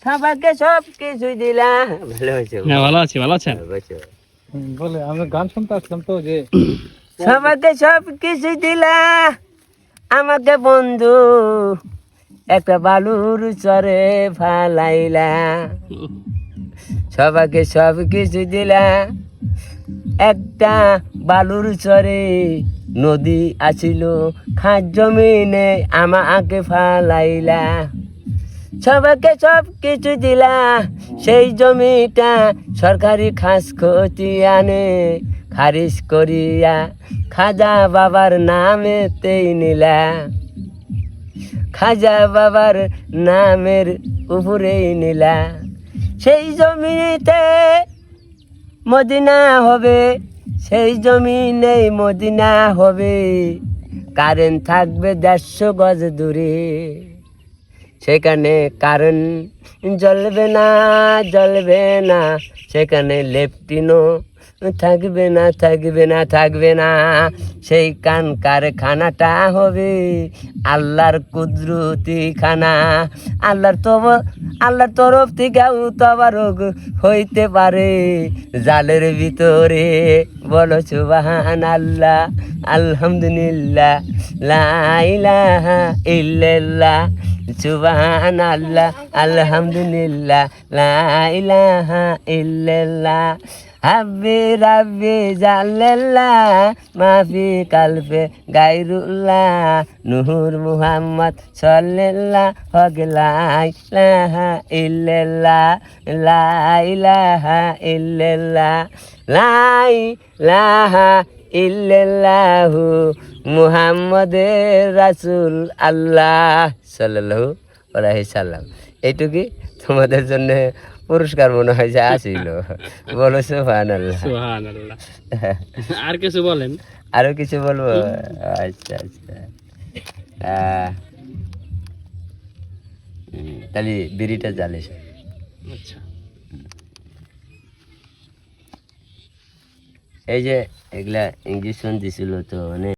সবাইকে সব কিছু দিলাম। ভালো হয়েছে? হ্যাঁ ভালো আছি, ভালো আছেন? বলে আমি গান শুনতে আসলাম তো যে সবাইকে সব কিছু দিলা, আমাকে বন্ধু একটা বালুর চরে ফালাইলা। সবাইকে সব কিছু দিলা, একটা বালুর চরে নদী আছিল, খাস জমিনে আমাকে ফালাইলা। সবাইকে সব কিছু দিলা, সেই জমিটা সরকারি খাস খতিয়ানে খারিজ করিয়া খাজা বাবার নামেতেই নিলা। খাজা বাবার নামের উপরেই নিলা। সেই জমিতে মদিনা হবে, সেই জমিনেই মদিনা হবে, কারেন্ট থাকবে 150 গজ দূরে। সেখানে কারেন্ট জ্বলবে না, জ্বলবে না, সেখানে লেফটিনও থাকবে না, থাকবে না, থাকবে না। সেই কারখানাটা হবে আল্লাহর কুদরতি খানা। আল্লাহর তরফ থেকেও তবারক হইতে পারে জালের ভিতরে। বলো সুবহানাল্লাহ, আলহামদুলিল্লাহ, লা ইলাহা ইল্লাল্লাহ, সুবহানাল্লাহ, আলহামদুলিল্লাহ, লা ইলাহা ইল্লাল্লাহ। হাব্বি রাব্বি জাল্লাল্লাহ, মাফি কালবে গায়রুল্লাহ, নূর মুহাম্মদ সাল্লাল্লাহু লা ইলাহা ইল্লাল্লাহ, লা ইলাহা ইল্লাল্লাহ, লা ইলাহা ইল্লাল্লাহু মুহাম্মাদুর রাসূল আল্লাহ সাল্লাল্লাহু আলাইহি সাল্লাম। এইটুকুই তোমাদের জন্য পুরস্কার মনে হয় যে আসিল। বলো সুবহানাল্লাহ। সুবহানাল্লাহ। আর কিছু বলেন? আরো কিছু বলবো? আচ্ছা আচ্ছা, তাহলে বিড়িটা জ্বালে। আচ্ছা, এই যে এগুলা ইঞ্জেকশন দিছিল তো মানে